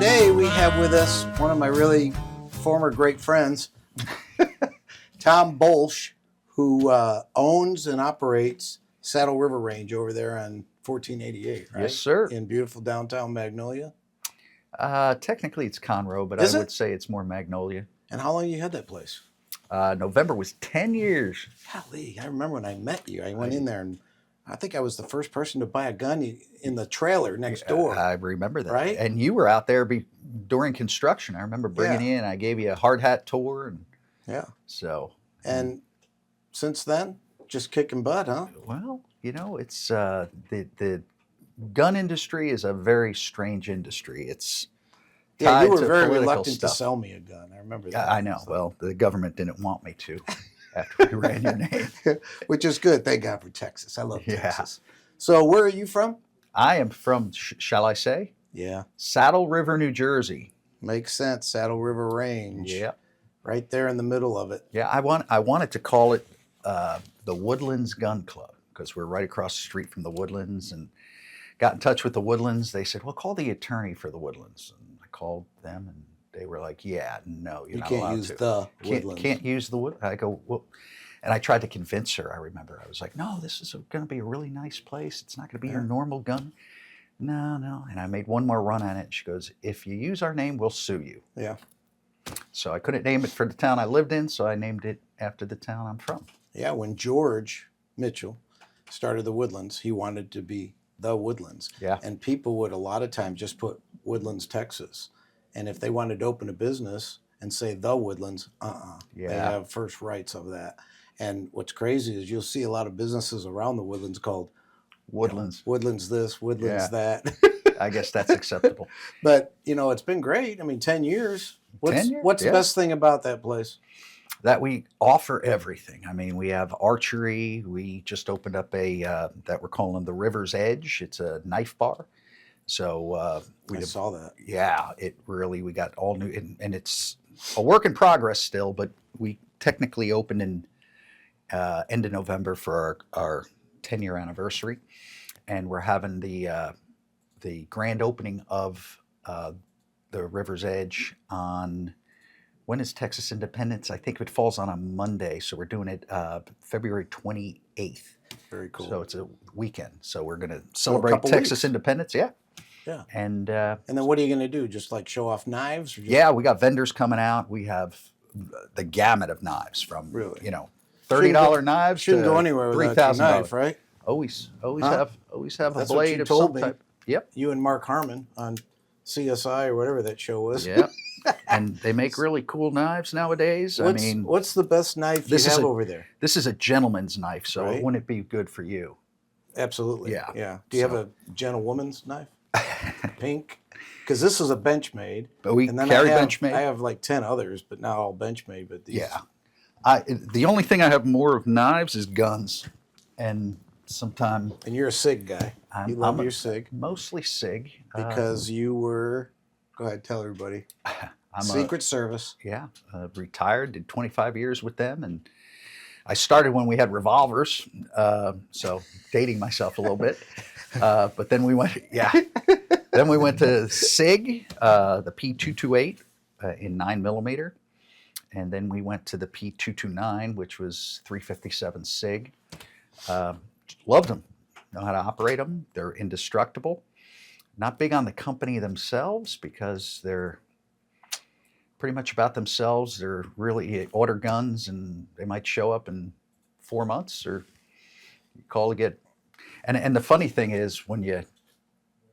today we have with us one of my really former great friends, Tom Bolsch, who owns and operates Saddle River Range over there on 1488, right? Yes, sir. In beautiful downtown Magnolia. Technically, it's Conroe, but Is I it? would say it's more Magnolia. And how long you had that place? November was 10 years. Golly, I remember when I met you. I went in there and I think I was the first person to buy a gun in the trailer next door. I remember that. Right? And you were out there during construction. I remember bringing you in. I gave you a hard hat tour. And Yeah. so. And since then, just kicking butt, huh? Well, you know, it's the gun industry is a very strange industry. It's Yeah, you tied were to very political reluctant stuff. to sell me a gun. I remember that. I know. So. Well, the government didn't want me to after we ran your name. Which is good. Thank God for Texas. I love Yeah. Texas. So where are you from? I am from, shall I say, Yeah. Saddle River, New Jersey. Makes sense. Saddle River Range. Yeah. Right there in the middle of it. Yeah, I wanted to call it the Woodlands Gun Club because we're right across the street from the Woodlands, and got in touch with the Woodlands. They said, well, call the attorney for the Woodlands. And I called them, and they were like, yeah, no, you're You not can't allowed use to. the Woodlands. Can't use the Wood. I go, well, and I tried to convince her. I remember I was like, no, this is going to be a really nice place. It's not going to be your normal gun. No. And I made one more run at it. And she goes, if you use our name, we'll sue you. Yeah. So I couldn't name it for the town I lived in, so I named it after the town I'm from. Yeah, when George Mitchell started the Woodlands, he wanted to be the Woodlands. Yeah. And people would a lot of times just put Woodlands, Texas. And if they wanted to open a business and say the Woodlands, They Yeah. have first rights of that. And what's crazy is you'll see a lot of businesses around the Woodlands called Woodlands. Woodlands this, Woodlands that. I guess that's acceptable. But, it's been great. I mean, 10 years. 10 years? What's the Yeah. best thing about that place? That we offer everything. I mean, we have archery. We just opened up a that we're calling the River's Edge. It's a knife bar. So I saw that. yeah, we got all new, and it's a work in progress still. But we technically opened in end of November for our 10-year anniversary, and we're having the grand opening of the River's Edge on. When is Texas Independence? I think it falls on a Monday, so we're doing it February 28th. Very cool. So it's a weekend. So we're going to celebrate couple Texas weeks. Independence. Yeah. Yeah. And And then what are you going to do? Just like show off knives? Or just... yeah, we got vendors coming out. We have the gamut of knives from Really? $30 knives Shouldn't to go anywhere without your $3,000 knife, right? Always Huh? have a That's what blade you of told some me. type. Yep. You and Mark Harmon on CSI or whatever that show was. Yeah. And they make really cool knives nowadays. What's the best knife you this is have a- over there? This is a gentleman's knife, so Right. wouldn't it be good for you? Absolutely. Yeah. Yeah. Do you have a gentlewoman's knife? Pink? Because this is a Benchmade. But we And then carry I Benchmade. have like 10 others, but not all Benchmade. But these, Yeah. The only thing I have more of knives is guns. And sometimes And you're a SIG guy. You love your SIG mostly SIG. because you were, go ahead, tell everybody. I'm Secret Service. retired, did 25 years with them. And I started when we had revolvers. So dating myself a little bit. But then we went, then we went to SIG, the P228 in 9mm. And then we went to the P229, which was 357 SIG. Loved them. Know how to operate them. They're indestructible. Not big on the company themselves because they're pretty much about themselves. They're really order guns and they might show up in 4 months or you call to get. And the funny thing is when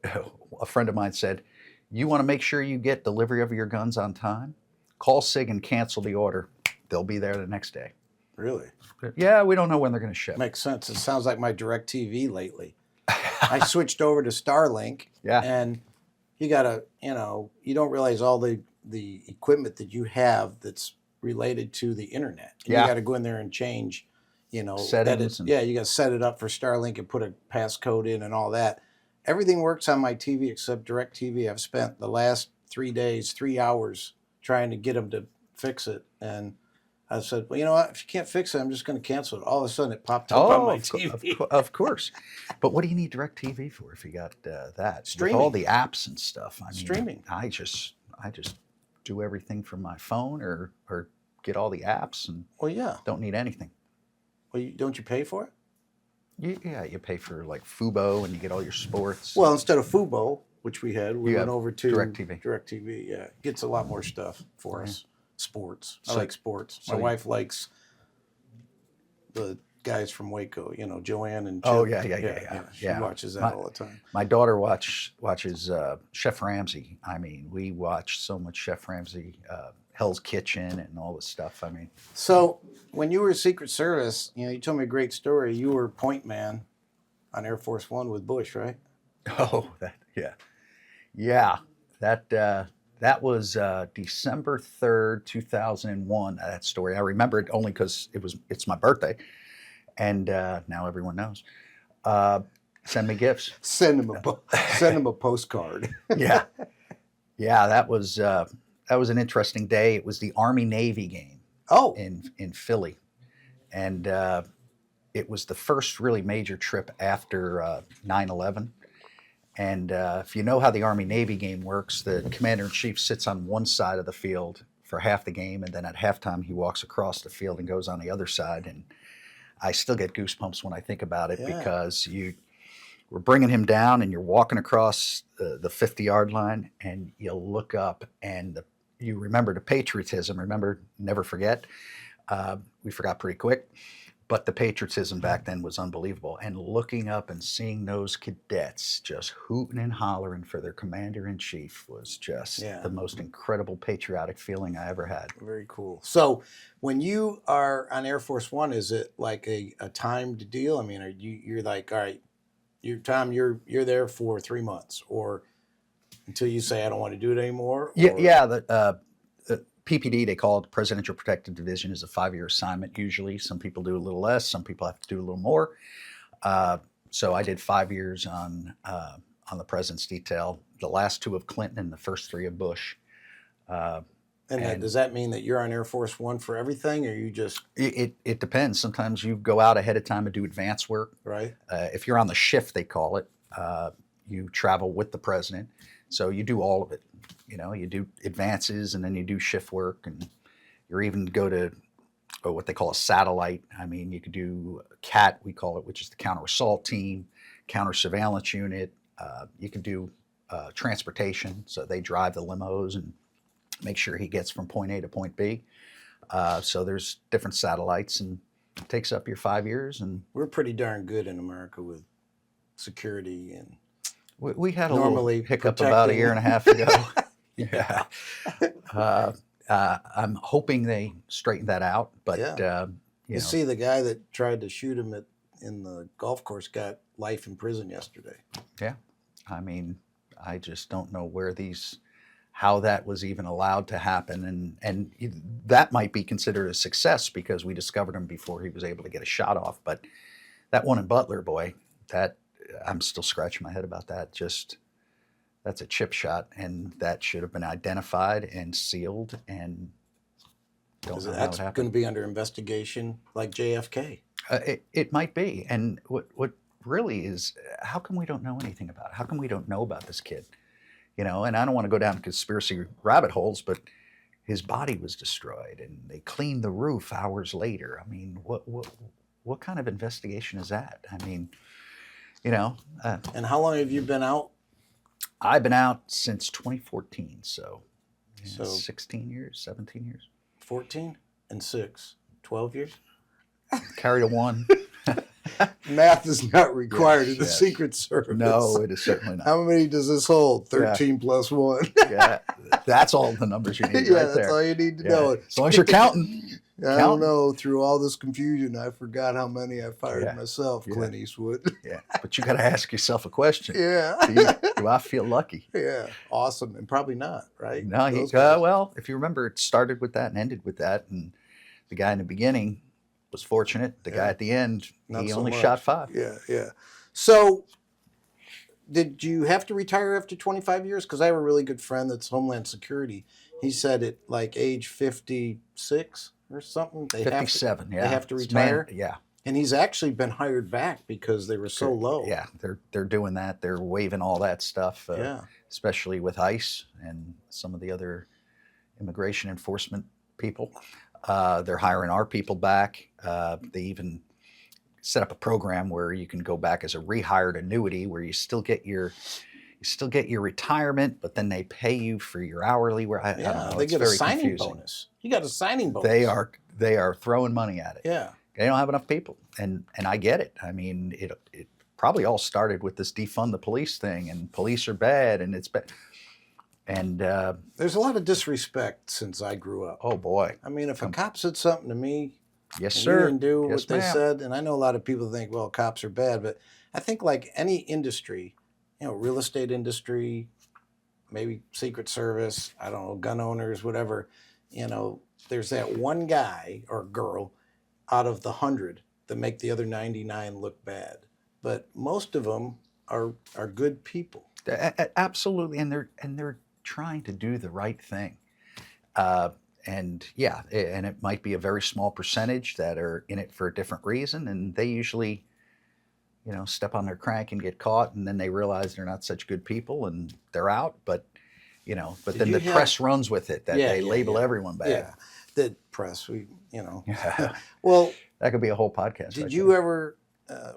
a friend of mine said, you want to make sure you get delivery of your guns on time? Call SIG and cancel the order. They'll be there the next day. Really? Yeah, we don't know when they're going to ship. Makes sense. It sounds like my DirecTV lately. I switched over to Starlink. Yeah. And you got to, you don't realize all the equipment that you have that's related to the internet. Yeah. You got to go in there and change, Settings and- you got to set it up for Starlink and put a passcode in and all that. Everything works on my TV except DirecTV. I've spent the last 3 days, 3 hours trying to get them to fix it. And I said, well, you know what? If you can't fix it, I'm just going to cancel it. All of a sudden, it popped up on my TV. Of course. But what do you need DirecTV for if you got that? Streaming. With all the apps and stuff. I mean, Streaming. I just do everything from my phone or get all the apps and Well, yeah. don't need anything. Well, don't you pay for it? Yeah, you pay for like Fubo and you get all your sports. Well, instead of Fubo, which we had, we You went have over to DirecTV. DirecTV, yeah. Gets a lot more stuff for us. Sports. I So- like sports. My so- wife likes the guys from Waco, Joanne and Chip. Oh, yeah. She Yeah. watches that all the time. My daughter watches Chef Ramsay. I mean, we watch so much Chef Ramsay, Hell's Kitchen, and all this stuff. I mean, So when you were Secret Service, you told me a great story. You were point man on Air Force One with Bush, right? oh, that was December 3rd, 2001. That story I remember it only because it's my birthday, and now everyone knows. Send me gifts. Send him a postcard. Yeah. That was an interesting day. It was the Army Navy game Oh, in Philly, and it was the first really major trip after 9/11. And if you know how the Army Navy game works, the commander in chief sits on one side of the field for half the game, and then at halftime he walks across the field and goes on the other side. And I still get goosebumps when I think about it because we're bringing him down, and you're walking across the 50-yard line, and you look up, and you remember the patriotism. Remember, never forget. We forgot pretty quick, but the patriotism back then was unbelievable. And looking up and seeing those cadets just hooting and hollering for their commander-in-chief was just the most incredible patriotic feeling I ever had. very cool. So when you are on Air Force One, is it like a timed deal? I mean, you're like, all right, Tom, you're there for 3 months, or until you say I don't want to do it anymore? Yeah. The PPD, they call it the Presidential Protective Division, is a 5-year assignment usually. Some people do a little less. Some people have to do a little more. So I did 5 years on the President's detail, the last 2 of Clinton and the first 3 of Bush. And does that mean that you're on Air Force One for everything, or you just It depends. Sometimes you go out ahead of time and do advance work. right? If you're on the shift, they call it, you travel with the president. So you do all of it. You do advances and then you do shift work, and you even go to what they call a satellite. I mean, you could do CAT, we call it, which is the counter assault team, counter surveillance unit. You can do transportation. So they drive the limos and make sure he gets from point A to point B. So there's different satellites, and it takes up your 5 years. And We're pretty darn good in America with security and we had a Normally little hiccup about a protecting. year and a half ago. Yeah. I'm hoping they straighten that out, but You see, the guy that tried to shoot him in the golf course got life in prison yesterday. yeah. I mean, I just don't know how that was even allowed to happen, and that might be considered a success because we discovered him before he was able to get a shot off. But that one in Butler, boy, that I'm still scratching my head about that. That's a chip shot, and that should have been identified and sealed, and don't know how it That's happened. going to be under investigation like JFK. It might be. And what really is, how come we don't know anything about it? How come we don't know about this kid? And I don't want to go down conspiracy rabbit holes, but his body was destroyed and they cleaned the roof hours later. I mean, what kind of investigation is that? I mean, And how long have you been out? I've been out since 2014, so So 16 years, 17 years. 14 and 6, 12 years? Carried a 1. Math is not required in the yes. Secret Service. No, it is certainly not. How many does this hold? 13 plus 1. Yeah, that's all the numbers you need Yeah, right that's there. all you need to know. As long as you're counting. I don't know. Through all this confusion, I forgot how many I fired Yeah. myself, Yeah. Clint Eastwood. Yeah, but you got to ask yourself a question. Yeah. Do I feel lucky? Yeah. Awesome. And probably not, right? No, Those guys. well, if you remember, it started with that and ended with that. And the guy in the beginning was fortunate. The guy at the end, Not he so only much. shot 5. Yeah. So, did you have to retire after 25 years? Because I have a really good friend that's Homeland Security. He said at like age 56 or something. They 57, yeah. They have to It's retire. yeah. And he's actually been hired back because they were so low. Yeah, they're doing that. They're waiving all that stuff, Yeah. especially with ICE and some of the other immigration enforcement people. They're hiring our people back. They even set up a program where you can go back as a rehired annuity, where you still get your retirement, but then they pay you for your hourly. Where I don't know, they it's get a very signing confusing. bonus. You got a signing bonus. They are throwing money at it. Yeah. They don't have enough people, and I get it. I mean, it probably all started with this defund the police thing, and police are bad, and it's bad. And there's a lot of disrespect since I grew up. oh boy, I mean, if a cop said something to me, yes and sir, you didn't do yes, what they ma'am. said, and I know a lot of people think, well, cops are bad, but I think like any industry, real estate industry, maybe Secret Service, I don't know, gun owners, whatever, there's that one guy or girl out of the 100 that make the other 99 look bad. But most of them are good people. Absolutely, and they're trying to do the right thing. And yeah, and it might be a very small percentage that are in it for a different reason, and they usually, step on their crank and get caught, and then they realize they're not such good people, and they're out. But then the press runs with it that they label everyone bad. Yeah, the press, Well, that could be a whole podcast. Did you ever,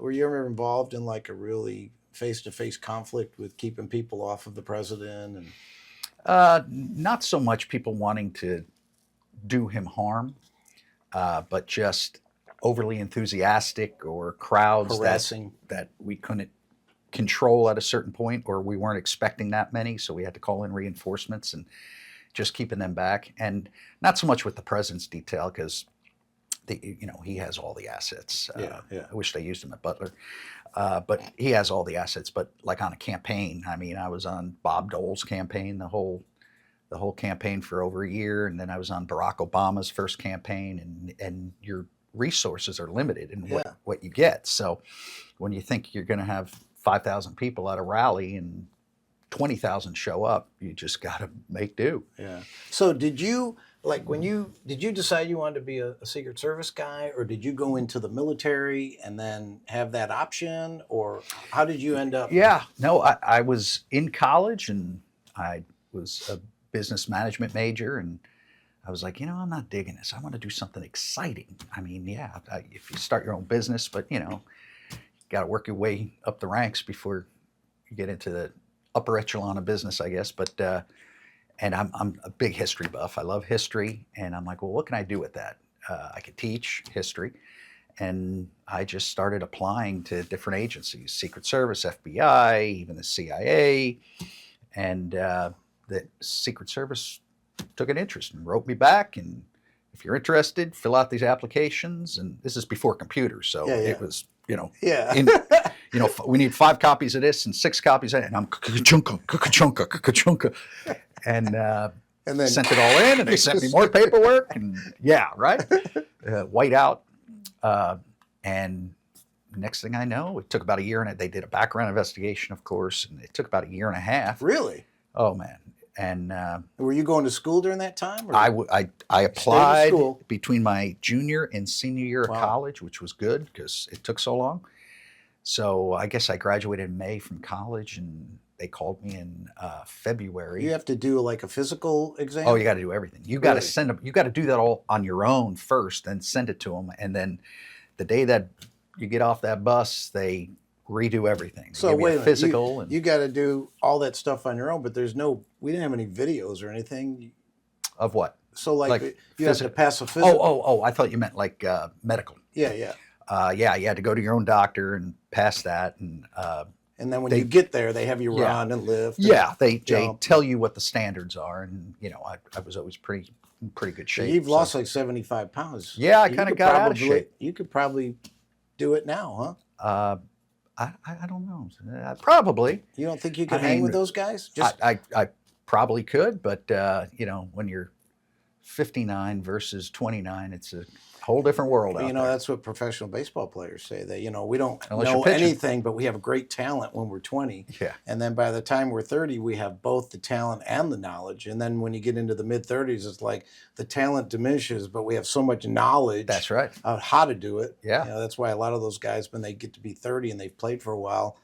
were you ever involved in like a really face-to-face conflict with keeping people off of the president? And not so much people wanting to do him harm, but just overly enthusiastic or crowds harassing that we couldn't control at a certain point, or we weren't expecting that many, so we had to call in reinforcements and just keeping them back. And not so much with the president's detail, because he has all the assets. I wish they used him at Butler. But he has all the assets. But like on a campaign, I mean, I was on Bob Dole's campaign, the whole campaign for over a year, and then I was on Barack Obama's first campaign, and your resources are limited in what you get. So when you think you're going to have 5,000 people at a rally and 20,000 show up, you just got to make do. Yeah. So did you decide you wanted to be a Secret Service guy, or did you go into the military and then have that option, or how did you end up? Yeah, no, I was in college and I was a business management major, and I was like, I'm not digging this. I want to do something exciting. I mean, if you start your own business, but you got to work your way up the ranks before you get into the upper echelon of business, I guess. But and I'm a big history buff. I love history, and I'm like, well, what can I do with that? I could teach history, and I just started applying to different agencies: Secret Service, FBI, even the CIA, and the Secret Service took an interest and wrote me back. And if you're interested, fill out these applications. And this is before computers, so it was, we need 5 copies of this and 6 copies of that, and I'm ka-chunka, and then sent it all in, and they sent me more paperwork, and white out, and next thing I know, it took about a year, and they did a background investigation, of course, and it took about a year and a half. Really? Oh man. And were you going to school during that time? Or I applied between my junior and senior year of college, which was good because it took so long. So I guess I graduated in May from college, and they called me in February. You have to do like a physical exam? Oh, you got to do everything. You got to send them. You got to do that all on your own first, then send it to them, and then the day that you get off that bus, they redo everything. So wait a minute, physical. You got to do all that stuff on your own, but we didn't have any videos or anything. Of what? So like you have to pass a physical. Oh, I thought you meant like medical. Yeah. You had to go to your own doctor and pass that, and then when you get there, they have you run and lift. They tell you what the standards are, and I was always pretty good shape. So you've lost like 75 pounds. Yeah, I kind of got out of shape. You could probably do it now, huh? I don't know. Probably. You don't think you could hang with those guys? I probably could, but when you're 59 versus 29. It's a whole different world Well, out you know, there. that's what professional baseball players say. That, you know, we don't Unless you're know pitching. anything, but we have great talent when we're 20. Yeah. And then by the time we're 30, we have both the talent and the knowledge. And then when you get into the mid 30s, it's like the talent diminishes, but we have so much knowledge That's right. of how to do it. Yeah. You know, that's why a lot of those guys, when they get to be 30 and they've played for a while,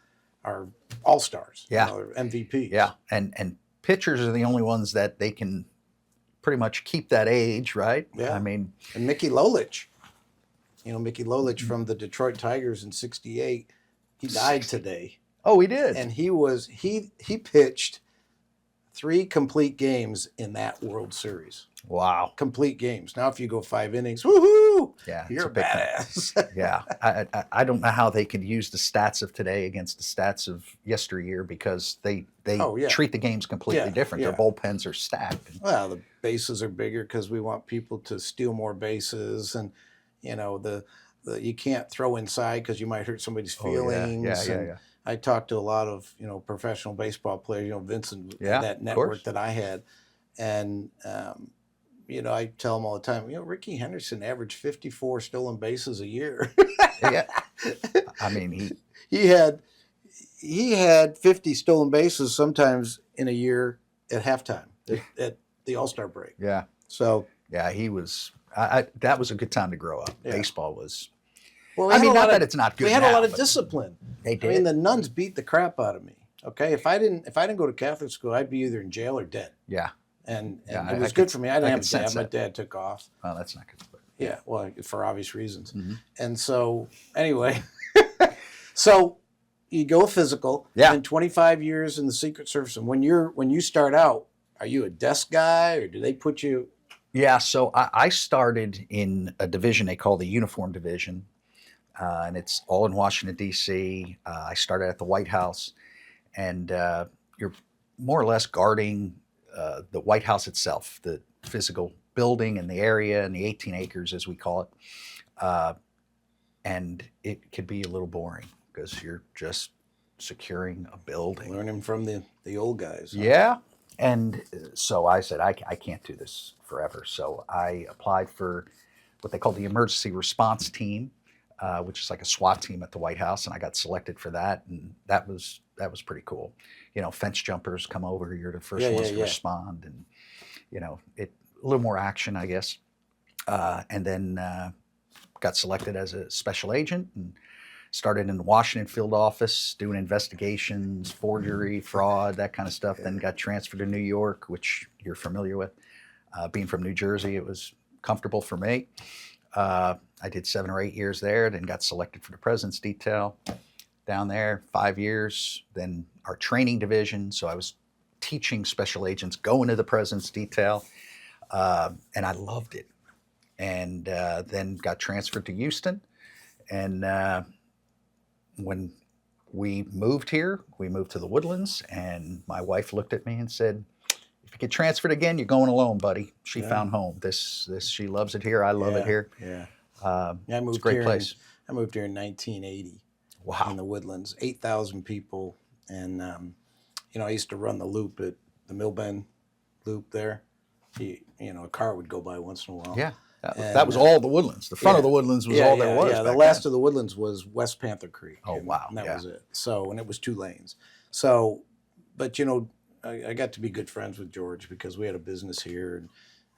are all-stars. Yeah. You know, they're MVPs. Yeah. And pitchers are the only ones that they can pretty much keep that age, right? Yeah. I mean, And Mickey Lolich, you know, Mickey Lolich from the Detroit Tigers in '68, he died today. oh, he did. And he pitched 3 complete games in that World Series. Wow. Complete games. Now, if you go 5 innings, woohoo! Yeah. it's You're a big thing. badass. Yeah. I don't know how they could use the stats of today against the stats of yesteryear because they Oh, yeah. treat the games completely Yeah, different. yeah. Their bullpens are stacked. Well, the bases are bigger because we want people to steal more bases, and you know the you can't throw inside because you might hurt somebody's Oh, yeah. feelings. Yeah. and I talked to a lot of professional baseball players. You know, Vincent, Yeah, that of network course. that I had, and I tell them all the time. Ricky Henderson averaged 54 stolen bases a year. Yeah. I mean, he had 50 stolen bases sometimes in a year at halftime at the All-Star break. yeah. So, Yeah, he was. That was a good time to grow up. Yeah. Baseball was. well, I mean, not that it's not good. we had a now, lot of but discipline. They I did. mean, the nuns beat the crap out of me. Okay, if I didn't go to Catholic school, I'd be either in jail or dead. yeah. And Yeah, it I was could- good for me. I I didn't have could a sense dad. My that. dad took off. Well, that's not good. But Yeah, well, for obvious reasons. Mhm. And so, anyway, so you go physical. Yeah. And 25 years in the Secret Service. And when you start out, are you a desk guy, or do they put you? Yeah, so I started in a division they call the Uniform Division, and it's all in Washington, D.C. I started at the White House, and you're more or less guarding the White House itself, the physical building and the area and the 18 acres, as we call it. And it could be a little boring because you're just securing a building. Learning from the old guys. Huh? Yeah. And so I said, I can't do this forever. So I applied for what they call the Emergency Response Team, which is like a SWAT team at the White House. And I got selected for that. And that was pretty cool. Fence jumpers come over, you're the first ones to respond. And, a little more action, I guess. And then got selected as a special agent and started in the Washington field office doing investigations, forgery, fraud, that kind of stuff. Then got transferred to New York, which you're familiar with. Being from New Jersey, it was comfortable for me. I did 7 or 8 years there, then got selected for the President's Detail down there, 5 years. Then our training division, so I was teaching special agents, going to the President's Detail, and I loved it. And then got transferred to Houston, and when we moved here, we moved to the Woodlands, and my wife looked at me and said, "If you get transferred again, you're going alone, buddy." She found home. This she loves it here. I love it here. Yeah. I moved it's a great here place. I moved here in 1980 Wow. in the Woodlands, 8,000 people, and I used to run the loop at the Millbend loop there. A car would go by once in a while. Yeah. And, That was all the Woodlands. The front of the Woodlands was all there was. Yeah, the back last then. of the Woodlands was West Panther Creek. Oh, wow, And that yeah. was it. So, and it was 2 lanes. So, but I got to be good friends with George because we had a business here,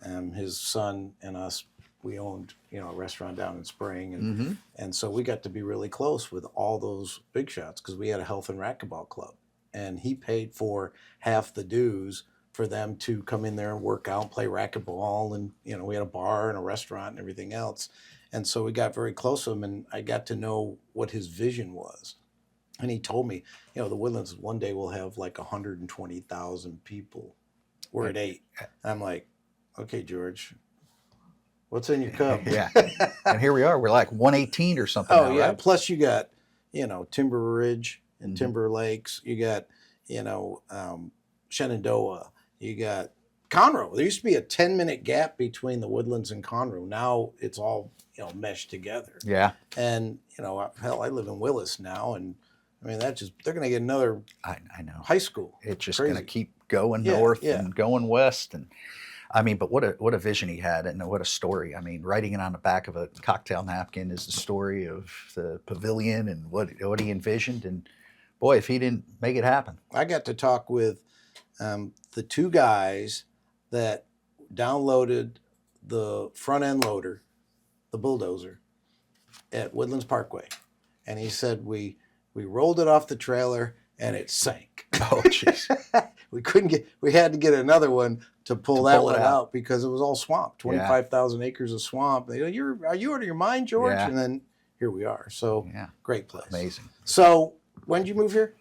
and his son and us, we owned a restaurant down in Spring, and so we got to be really close with all those big shots because we had a health and racquetball club, and he paid for half the dues for them to come in there and work out and play racquetball, and we had a bar and a restaurant and everything else, and so we got very close to him, and I got to know what his vision was. And he told me, the Woodlands one day will have like 120,000 people. We're at 8. I'm like, okay, George, what's in your cup? Yeah. And here we are. We're like 118 or something. Oh, now, yeah. right? Plus you got, Timber Ridge and Timber Lakes. You got, Shenandoah. You got Conroe. There used to be a 10-minute gap between the Woodlands and Conroe. Now it's all, meshed together. Yeah. And, hell, I live in Willis now, and I mean, they're going to get another I know. high school. It's just Crazy. going to keep going Yeah, north yeah. and going west. And I mean, but what a vision he had, and what a story. I mean, writing it on the back of a cocktail napkin is the story of the pavilion and what he envisioned. And boy, if he didn't make it happen. I got to talk with the two guys that downloaded the front end loader, the bulldozer, at Woodlands Parkway, and he said we rolled it off the trailer and it sank. Oh, jeez. We had to get another one to pull that pull it one out. out because it was all swamp, 25,000 acres of swamp. They go, are you out of your mind, George? Yeah. And then here we are. So Yeah. great place. Amazing. So when did you move here?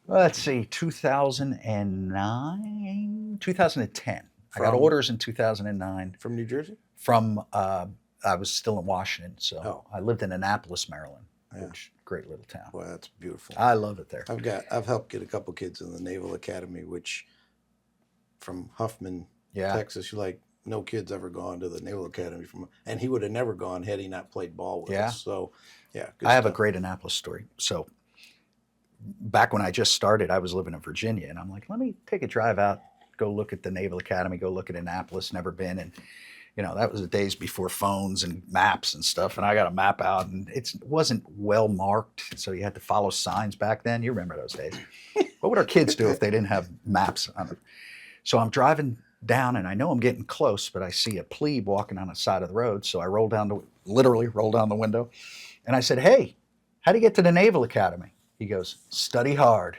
Well, let's see, 2009, 2010. I got From- orders in 2009 From New Jersey? from, I was still in Washington, so Oh. I lived in Annapolis, Maryland, Yeah. which great little town. Boy, that's beautiful. I love it there. I've helped get a couple kids in the Naval Academy, which from Huffman, Yeah. Texas, you're like, no kid's ever gone to the Naval Academy and he would have never gone had he not played ball with Yeah. us. So yeah, good I have a stuff. great Annapolis story. So back when I just started, I was living in Virginia, and I'm like, let me take a drive out, go look at the Naval Academy, go look at Annapolis, never been. And, you know, that was the days before phones and maps and stuff. And I got a map out, and it wasn't well marked, so you had to follow signs back then. You remember those days. What would our kids do if they didn't have maps on them? So I'm driving down, and I know I'm getting close, but I see a plebe walking on the side of the road. So I literally roll down the window, and I said, hey, how do you get to the Naval Academy? He goes, study hard.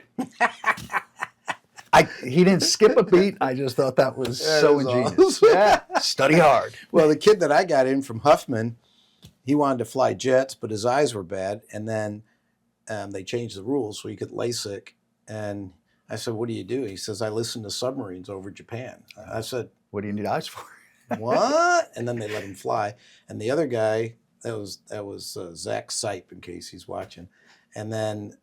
He didn't skip a beat. I just thought that was so is ingenious. awesome. Yeah, study hard. Well, the kid that I got in from Huffman, he wanted to fly jets, but his eyes were bad. And then they changed the rules so he could LASIK. And I said, what do you do? He says, I listen to submarines over Japan. I said, What do you need eyes for? what? And then they let him fly. And the other guy, that was Zach Sipe, in case he's watching. And then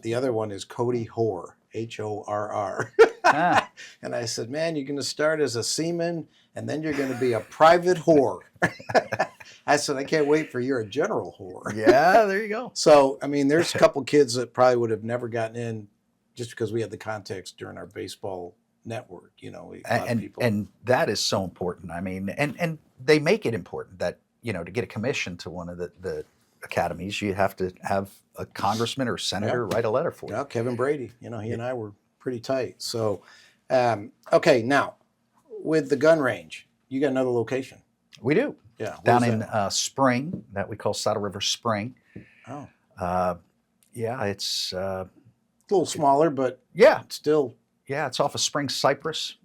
the other one is Cody Horr, Horr. Ah, And I said, man, you're going to start as a seaman, and then you're going to be a private whore. I said, I can't wait for you're a general whore. yeah, there you go. So, I mean, there's a couple kids that probably would have never gotten in just because we had the context during our baseball network. You know, a lot of people. And that is so important. I mean, and they make it important that, you know, to get a commission to one of the academies, you have to have a congressman or senator write a letter for you. Well, Kevin Brady, you know, he and I were pretty tight. So, okay, now with the gun range, you got another location. We do. Yeah. Down where's in that? Spring, that we call Saddle River Spring. Oh, Yeah, it's a little smaller, but yeah, still. yeah, it's off of Spring Cypress.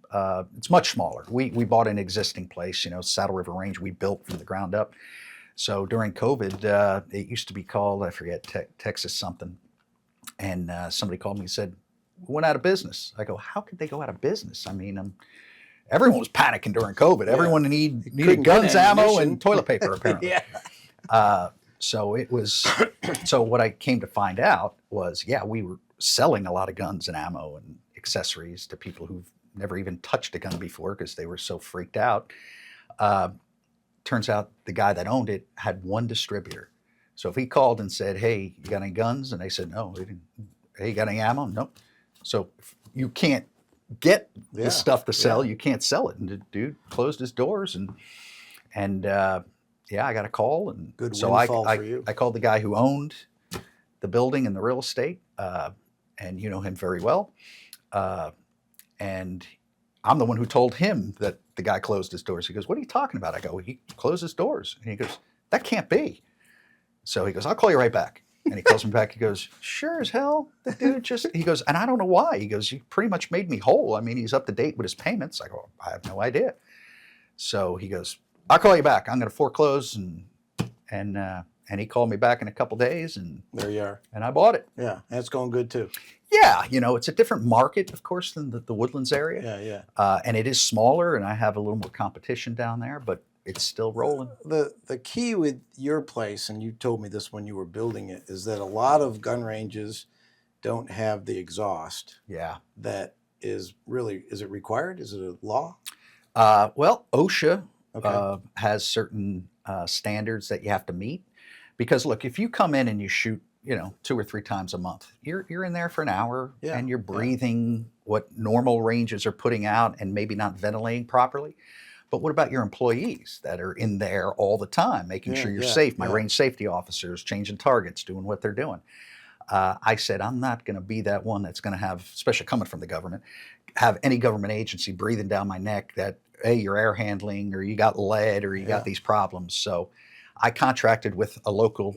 It's much smaller. We bought an existing place, you know, Saddle River Range. We built from the ground up. So during COVID, it used to be called, I forget, Texas something. And somebody called me and said, we went out of business. I go, how could they go out of business? I mean, everyone was panicking during COVID. Yeah. Everyone Couldn't needed get guns, ammo, ammunition. and toilet paper, apparently. Yeah. So it was, so what I came to find out was, yeah, we were selling a lot of guns and ammo and accessories to people who've never even touched a gun before because they were so freaked out. Turns out the guy that owned it had one distributor. So if he called and said, hey, you got any guns? And they said, no. They didn't. Hey, you got any ammo? No. So if you can't get the stuff to sell, you can't sell it. And the dude closed his doors and yeah, I got a call. And Good so windfall for you. I called the guy who owned the building and the real estate, and you know him very well. And I'm the one who told him that the guy closed his doors. He goes, what are you talking about? I go, he closed his doors. And he goes, that can't be. So he goes, I'll call you right back. And he calls me back. He goes, sure as hell. The dude just, he goes, and I don't know why. He goes, you pretty much made me whole. I mean, he's up to date with his payments. I go, I have no idea. So he goes, I'll call you back. I'm going to foreclose. And he called me back in a couple days, and There you are. I bought it. Yeah, that's going good too. Yeah, you know, it's a different market, of course, than the Woodlands area. Yeah, yeah. And it is smaller, and I have a little more competition down there, but it's still rolling. The key with your place, and you told me this when you were building it, is that a lot of gun ranges don't have the exhaust. Yeah. That is it required? Is it a law? Well, OSHA Okay. has certain standards that you have to meet. Because look, if you come in and you shoot, 2 or 3 times a month. You're in there for an hour, Yeah, and you're yeah. breathing what normal ranges are putting out and maybe not ventilating properly. But what about your employees that are in there all the time, making Yeah, sure you're yeah, safe? My yeah. range safety officers changing targets, doing what they're doing. I said, I'm not going to be that one that's going to have, especially coming from the government, have any government agency breathing down my neck that, hey, you're air handling or you got lead or you Yeah. got these problems. So I contracted with a local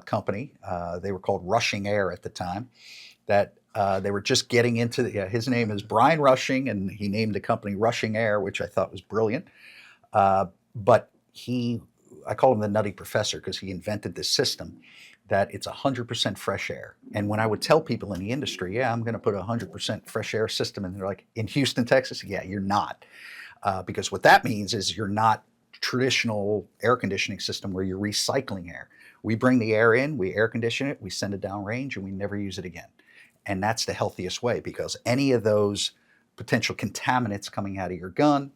company. They were called Rushing Air at the time. That they were just getting into his name is Brian Rushing, and he named the company Rushing Air, which I thought was brilliant. But I call him the nutty professor because he invented this system that it's 100% fresh air. And when I would tell people in the industry, yeah, I'm going to put a 100% fresh air system, and they're like, in Houston, Texas, yeah, you're not. Because what that means is you're not traditional air conditioning system where you're recycling air. We bring the air in, we air condition it, we send it downrange, and we never use it again. And that's the healthiest way, because any of those potential contaminants coming out of your gun,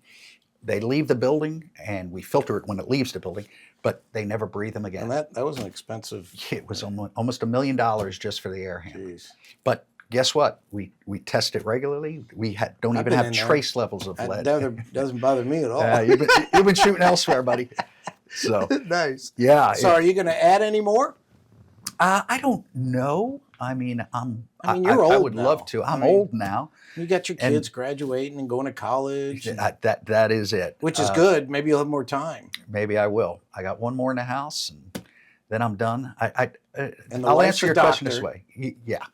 they leave the building, and we filter it when it leaves the building, but they never breathe them again. And that was an expensive. It was almost $1 million just for the air handler. Jeez. But guess what? We test it regularly. We don't I've even been have in there. trace levels of lead. That doesn't bother me at all. You've been shooting elsewhere, buddy. So Nice. yeah. So are you going to add any more? I don't know. I mean, you're old I would now. love to. I'm old now. You got your kids graduating and going to college. That is it. Which is good. Maybe you'll have more time. Maybe I will. I got one more in the house, and then I'm done. And I'll answer your question this way. Yeah.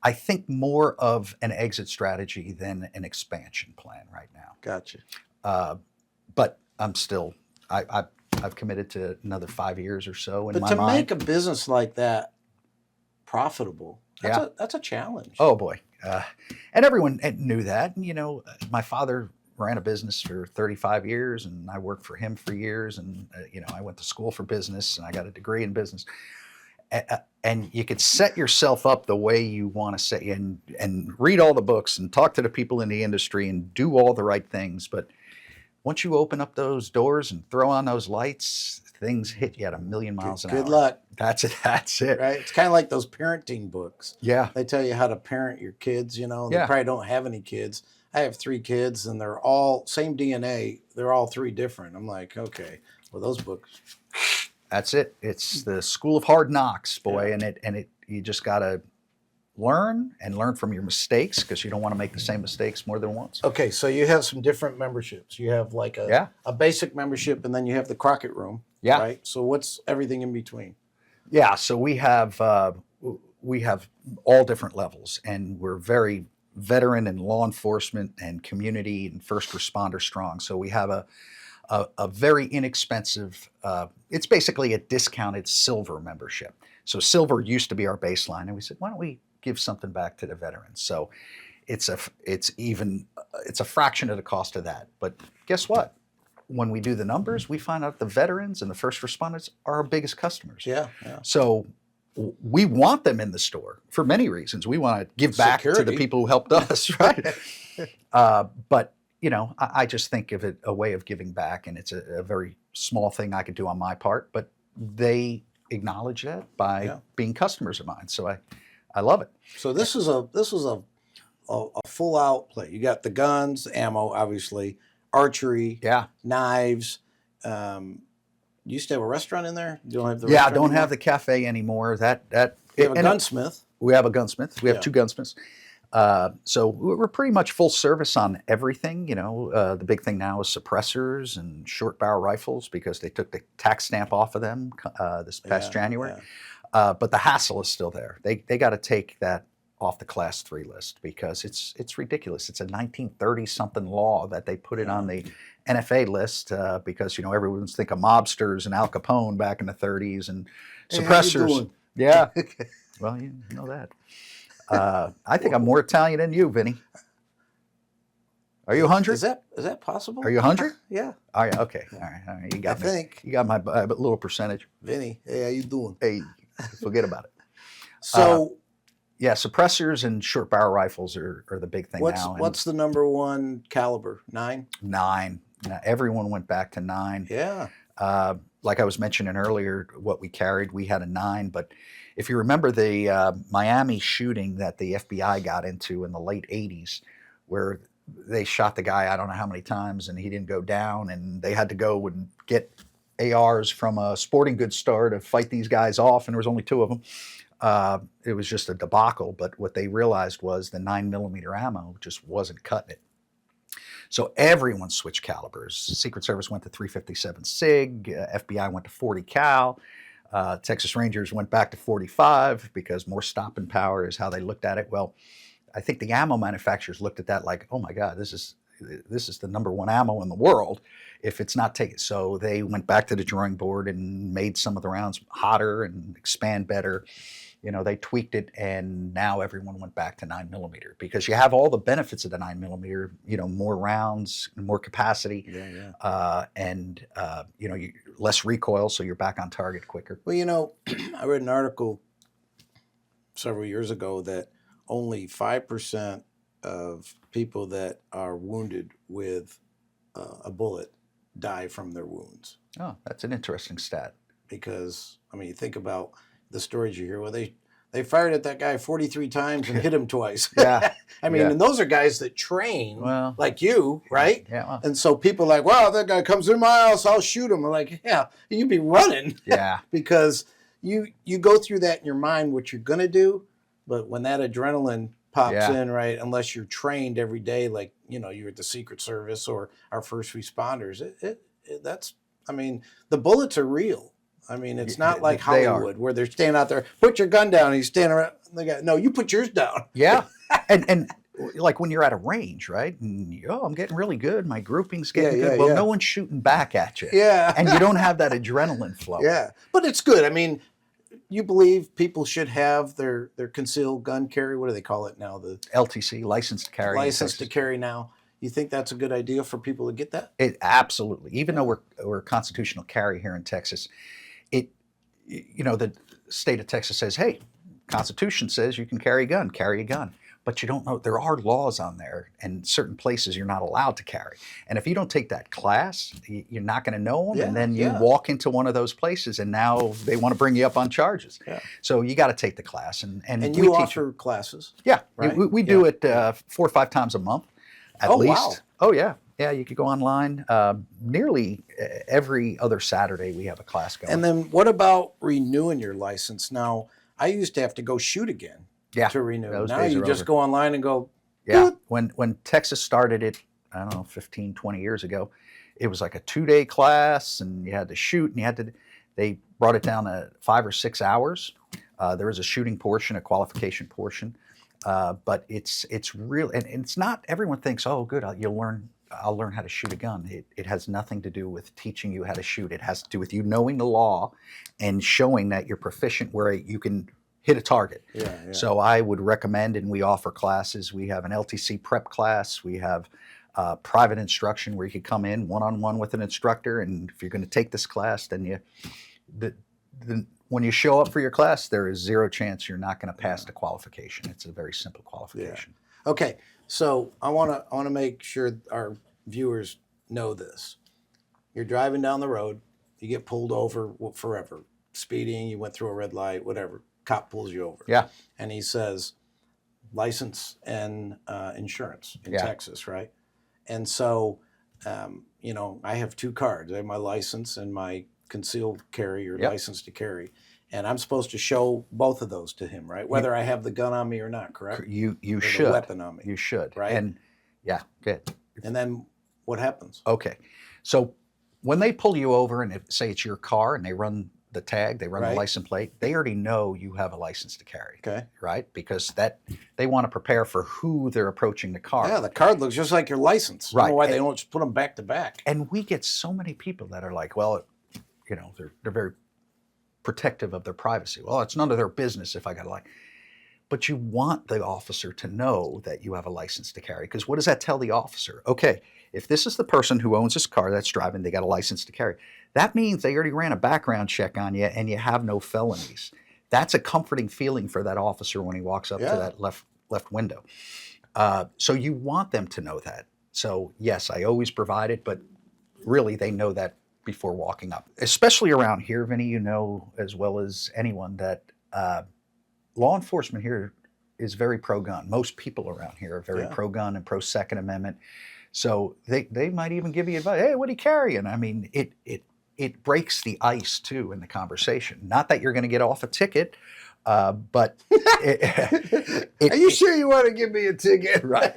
I think more of an exit strategy than an expansion plan right now. Gotcha. But I'm still, I've committed to another 5 years or so in But my to mind. make a business like that profitable, that's a challenge. Oh boy. And everyone knew that. And, my father ran a business for 35 years, and I worked for him for years. And, I went to school for business, and I got a degree in business. And you could set yourself up the way you want to say, and read all the books and talk to the people in the industry and do all the right things. But once you open up those doors and throw on those lights, things hit you at 1,000,000 miles an hour. Good luck. That's it. That's it. Right? It's kind of like those parenting books. Yeah. They tell you how to parent your kids, They Yeah. probably don't have any kids. I have 3 kids, and they're all same DNA. They're all 3 different. I'm like, okay, well, those books. That's it. It's the school of hard knocks, boy. Yeah. And you just got to learn from your mistakes, because you don't want to make the same mistakes more than once. Okay, so you have some different memberships. You have like a basic membership, and then you have the Crockett Room. Yeah. Right. So what's everything in between? Yeah. So we have all different levels, and we're very veteran and law enforcement and community and first responder strong. So we have a very inexpensive, it's basically a discounted silver membership. So silver used to be our baseline, and we said, why don't we give something back to the veterans? So it's a fraction of the cost of that. But guess what? When we do the numbers, we find out the veterans and the first responders are our biggest customers. Yeah. Yeah. So we want them in the store for many reasons. We want to give back to the people who helped us, right? But I just think of it a way of giving back, and it's a very small thing I could do on my part, but they acknowledge that by being customers of mine. So I love it. So this is a full out play. You got the guns, ammo, obviously, archery, knives. You used to have a restaurant in there? You don't have the I restaurant don't anymore? have the cafe anymore. You have a gunsmith. We have a gunsmith. We have 2 gunsmiths. So we're pretty much full service on everything. The big thing now is suppressors and short barrel rifles, because they took the tax stamp off of them this past January. Yeah. But the hassle is still there. They got to take that off the class 3 list, because it's ridiculous. It's a 1930 something law that they put it on the NFA list, because everyone's thinking mobsters and Al Capone back in the 30s and suppressors. How you doing? Yeah. Well, you know that. I think I'm more Italian than you, Vinny. Are you 100? Is that possible? Are you 100? Yeah. Oh, yeah. Okay. All right. You got I think. You got my little percentage. Vinny, hey, how you doing? Hey, forget about it. So. Suppressors and short barrel rifles are the big thing now. What's the number one caliber? 9? 9. Now, everyone went back to 9. Yeah. Like I was mentioning earlier, what we carried, we had a 9, but if you remember the Miami shooting that the FBI got into in the late 80s, where they shot the guy I don't know how many times and he didn't go down, and they had to go and get ARs from a sporting goods store to fight these guys off, and there was only two of them. It was just a debacle, but what they realized was the 9mm ammo just wasn't cutting it. So everyone switched calibers. Secret Service went to 357 SIG, FBI went to 40 cal, Texas Rangers went back to 45 because more stopping power is how they looked at it. Well, I think the ammo manufacturers looked at that like, oh my God, this is the number one ammo in the world if it's not taken. So they went back to the drawing board and made some of the rounds hotter and expand better. You know, they tweaked it, and now everyone went back to 9mm because you have all the benefits of the 9mm, you know, more rounds, more capacity, and, you know, less recoil, so you're back on target quicker. Well, you know, I read an article several years ago that only 5% of people that are wounded with a bullet die from their wounds. Oh, that's an interesting stat. Because, I mean, you think about the stories you hear, well, they fired at that guy 43 times and hit him twice. Yeah. I mean, and those are guys that train like you, right? Yeah. Well. And so people are like, wow, that guy comes in my house, I'll shoot him. I'm like, yeah, you'd be running. Yeah. Because you go through that in your mind, what you're going to do. But when that adrenaline pops in, right, unless you're trained every day, like, you know, you're at the Secret Service or our first responders, that's, I mean, the bullets are real. I mean, it's not like Hollywood where they're standing out there, put your gun down, and he's standing around. They go, no, you put yours down. Yeah. and like when you're at a range, right? And I'm getting really good. My grouping's getting good. Well, no one's shooting back at you. Yeah. And you don't have that adrenaline flow. Yeah. But it's good. I mean, you believe people should have their concealed gun carry? What do they call it now? The LTC, license to carry. License to carry now. You think that's a good idea for people to get that? Absolutely. Even though we're constitutional carry here in Texas, you know, the state of Texas says, hey, Constitution says you can carry a gun. But you don't know, there are laws on there, and certain places you're not allowed to carry. And if you don't take that class, you're not going to know them. And then you walk into one of those places, and now they want to bring you up on charges. Yeah. So you got to take the class. And you offer classes? Yeah. Right? We do it 4 or 5 times a month at least. Wow. Oh, yeah. Yeah, you could go online. Nearly every other Saturday we have a class going. And then what about renewing your license? Now, I used to have to go shoot again to renew. Now you just go online and go. Yeah, when Texas started it, I don't know, 15, 20 years ago, it was like a 2-day class, and you had to shoot, and they brought it down to 5 or 6 hours. There was a shooting portion, a qualification portion, but it's real, and it's not, everyone thinks, oh, good, I'll learn how to shoot a gun. It has nothing to do with teaching you how to shoot. It has to do with you knowing the law and showing that you're proficient where you can hit a target. Yeah. So I would recommend, and we offer classes. We have an LTC prep class. We have private instruction where you could come in one-on-one with an instructor. And if you're going to take this class, then when you show up for your class, there is 0 chance you're not going to pass the qualification. It's a very simple qualification. Yeah. Okay. So I want to make sure our viewers know this. You're driving down the road, you get pulled over forever, speeding, you went through a red light, whatever. Cop pulls you over. Yeah. And he says, license and insurance in Texas, right? And so, you know, I have 2 cards. I have my license and my concealed carry or license to carry. And I'm supposed to show both of those to him, right? Whether I have the gun on me or not, correct? You should. The weapon on me. You should. Right? And good. And then what happens? Okay. So when they pull you over and say it's your car and they run the tag, they run the license plate, they already know you have a license to carry. Okay. Right? Because they want to prepare for who they're approaching the car. Yeah, the card looks just like your license. Right. I don't know why they don't just put them back to back. And we get so many people that are like, well, you know, they're very protective of their privacy. Well, it's none of their business if I got a license. But you want the officer to know that you have a license to carry, because what does that tell the officer? Okay, if this is the person who owns this car that's driving, they got a license to carry. That means they already ran a background check on you and you have no felonies. That's a comforting feeling for that officer when he walks up to that left window. So you want them to know that. So yes, I always provide it, but really they know that before walking up. Especially around here, Vinny, you know as well as anyone that law enforcement here is very pro-gun. Most people around here are very Yeah. pro-gun and pro-Second Amendment. So they might even give you advice. Hey, what are you carrying? I mean, it breaks the ice too in the conversation. Not that you're going to get off a ticket, but Are you sure you want to give me a ticket? right.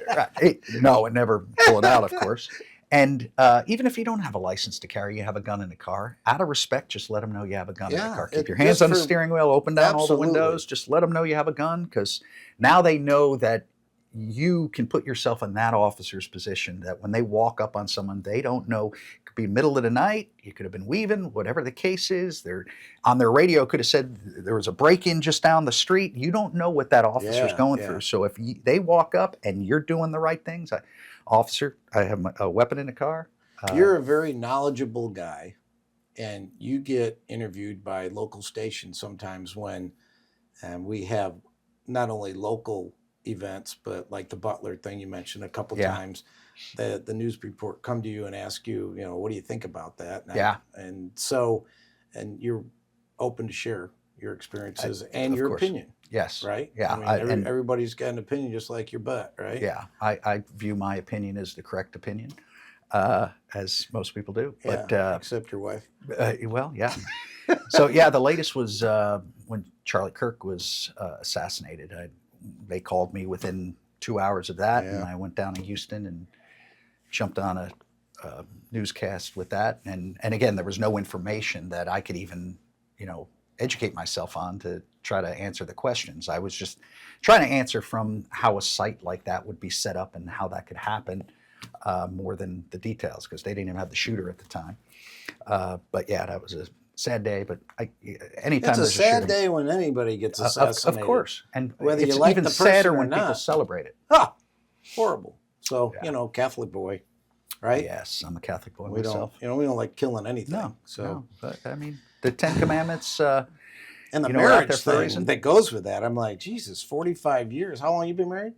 No, and never pull it out, of course. And even if you don't have a license to carry, you have a gun in the car. Out of respect, just let them know you have a gun in the Yeah, car. Keep it- your hands just on the for- steering wheel, open down all the Absolutely. windows. Just let them know you have a gun, because now they know that you can put yourself in that officer's position, that when they walk up on someone, they don't know. It could be middle of the night. You could have been weaving, whatever the case is. They're on their radio could have said there was a break-in just down the street. You don't know what that officer's Yeah, going yeah. through. So if they walk up and you're doing the right things, officer, I have a weapon in the car. You're a very knowledgeable guy, and you get interviewed by local stations sometimes when we have not only local events, but like the Butler thing you mentioned a couple Yeah. times. The news report come to you and ask you, what do you think about that? Yeah. And so, and you're open to share your experiences and of your course. opinion, Yes. right? Yeah. I mean, and everybody's got an opinion just like your butt, right? yeah, I view my opinion as the correct opinion, as most people do. Yeah, But except your wife. well, yeah. So yeah, the latest was when Charlie Kirk was assassinated. They called me within 2 hours of that, and Yeah. I went down to Houston and jumped on a newscast with that. And again, there was no information that I could even, educate myself on to try to answer the questions. I was just trying to answer from how a site like that would be set up and how that could happen, more than the details, because they didn't even have the shooter at the time. But yeah, that was a sad day. But anytime It's a there's sad shooting, day when anybody gets of assassinated. course, and Whether you it's like even the sadder person or when people not. celebrate it. Ah, horrible. So, Yeah. Catholic boy, right? Yes, I'm a Catholic boy We myself. don't, we don't like killing anything. No, So, no, but I mean, the Ten Commandments. and the we're out there marriage for a thing reason. that goes with that, I'm like, Jesus, 45 years. How long you been married?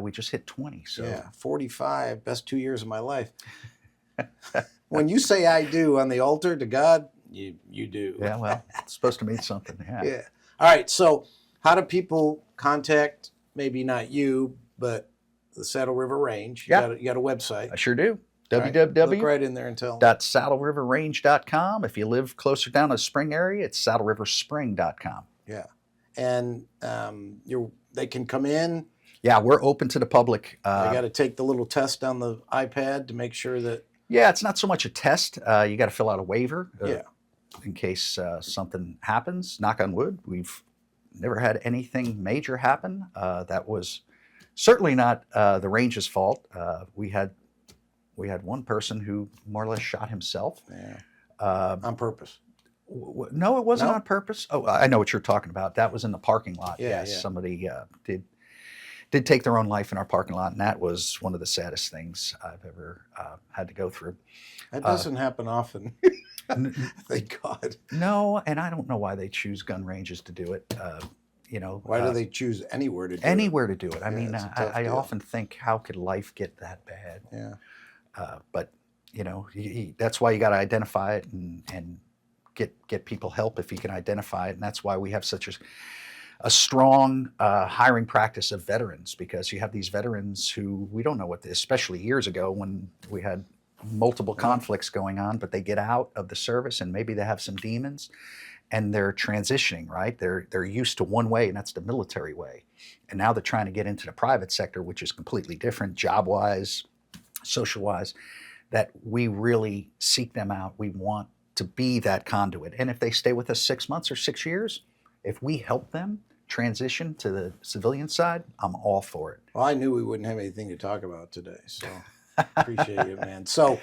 We just hit 20. So Yeah, 45. Best 2 years of my life. When you say I do on the altar to God, you do. yeah, well, it's supposed to mean something. Yeah. Yeah. All right. So, how do people contact? Maybe not you, but the Saddle River Range. Yeah. You got a website. I sure do. All right, Look www. right in there and tell. saddleriverrange.com. If you live closer down to the Spring area, it's saddleriverspring.com. Yeah. And they can come in. Yeah, we're open to the public. They got to take the little test on the iPad to make sure that. Yeah, it's not so much a test. You got to fill out a waiver Yeah. in case something happens. Knock on wood. We've never had anything major happen. That was certainly not the range's fault. We had one person who more or less shot himself. Yeah. Uh, On purpose. No, it wasn't No? on purpose. Oh, I know what you're talking about. That was in the parking lot. Yeah, Yes, yeah. somebody did take their own life in our parking lot, and that was one of the saddest things I've ever had to go through. That doesn't happen often. Thank God. No, and I don't know why they choose gun ranges to do it. Why do they choose anywhere to do anywhere to do it? I Yeah, mean, it's a tough I deal. often think, how could life get that bad? it? Yeah. But that's why you got to identify it and get people help if you can identify it, and that's why we have such a strong hiring practice of veterans, because you have these veterans who we don't know what, especially years ago when we had multiple conflicts going on, but they get out of the service and maybe they have some demons and they're transitioning, right? They're used to one way, and that's the military way, and now they're trying to get into the private sector, which is completely different, job-wise, social-wise. That we really seek them out. We want to be that conduit, and if they stay with us 6 months or 6 years, if we help them transition to the civilian side, I'm all for it. Well, I knew we wouldn't have anything to talk about today, so appreciate it, man. So,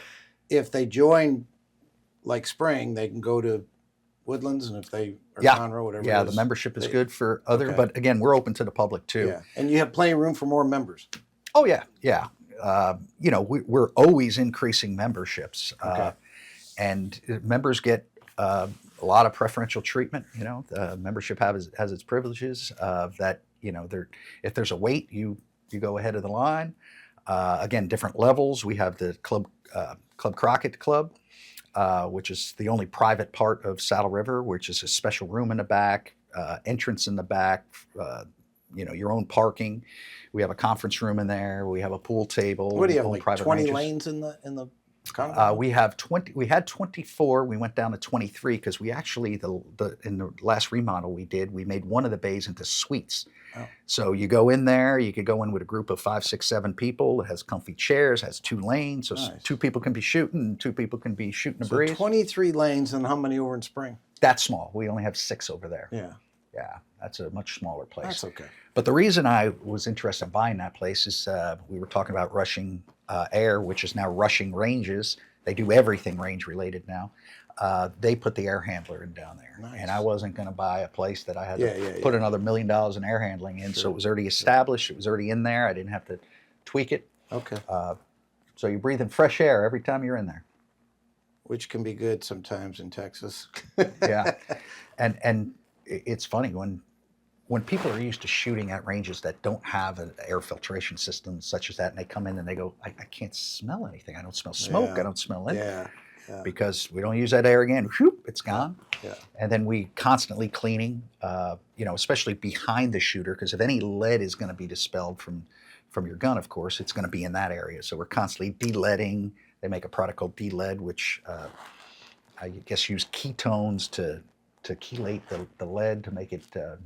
if they join like Spring, they can go to Woodlands, and if they or Yeah. Conroe, whatever. Yeah, it the is, membership is they- good for other, Okay. but again, we're open to the public too. Yeah, and you have plenty of room for more members. Oh yeah, yeah. We're always increasing memberships, Okay. and members get a lot of preferential treatment. The membership has its privileges. That if there's a wait, you go ahead of the line. Again, different levels. We have the Club Crockett Club, which is the only private part of Saddle River, which is a special room in the back. entrance in the back, your own parking. We have a conference room in there. We have a pool table. What do you have, own like private 20 ranges. lanes in the Conroe? We have 20. We had 24. We went down to 23 because we actually in the last remodel we made one of the bays into suites. Oh. So you go in there. You could go in with a group of 5, 6, 7 people. It has comfy chairs. Has 2 lanes, so Nice. 2 people can be shooting, and 2 people can be shooting a So breeze. 23 lanes, and how many over in Spring? That's small. We only have 6 over there. Yeah. Yeah, that's a much smaller place. That's okay. But the reason I was interested in buying that place is we were talking about Rushing Air, which is now Rushing Ranges. They do everything range related now. They put the air handler in down there. Nice. And I wasn't going to buy a place that I had to put another $1 million in air handling in. Sure. So it was already established. It was already in there. I didn't have to tweak it. Okay. So you're breathing fresh air every time you're in there. Which can be good sometimes in Texas. Yeah. And it's funny when people are used to shooting at ranges that don't have an air filtration system such as that, and they come in and they go, I can't smell anything. I don't smell smoke. Yeah. I don't smell anything. Yeah. Because we don't use that air again. Whoop, it's gone. Yeah. And then we constantly cleaning, especially behind the shooter, because if any lead is going to be dispelled from your gun, of course, it's going to be in that area. So we're constantly de-leading. They make a product called de-lead, which I guess use ketones to chelate the lead to make it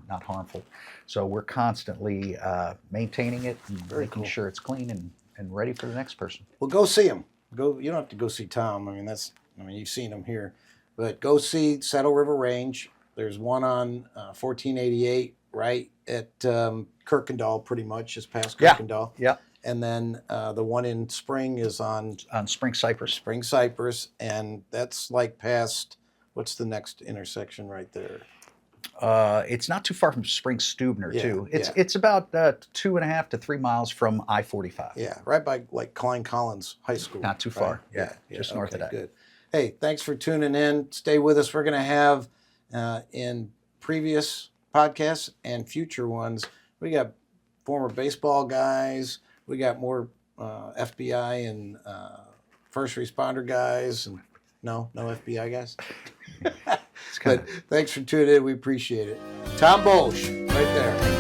not harmful. So we're constantly maintaining it and Very making cool. sure it's clean and ready for the next person. Well, go see him. You don't have to go see Tom. You've seen him here, but go see Saddle River Range. There's one on 1488 right at Kirkendall, pretty much just past Kirkendall. Yeah. And then the one in Spring is on Spring Cypress. Spring Cypress, and that's like past, what's the next intersection right there? It's not too far from Spring Stubner, Yeah, too. yeah. It's about 2.5 to 3 miles from I-45. Yeah, right by like Klein Collins High School. Not too far. Yeah, just north of that. Good. Hey, thanks for tuning in. Stay with us. We're going to have in previous podcasts and future ones, we got former baseball guys. We got more FBI and first responder guys. And no FBI guys. But thanks for tuning in. We appreciate it. Tom Bolsch, right there.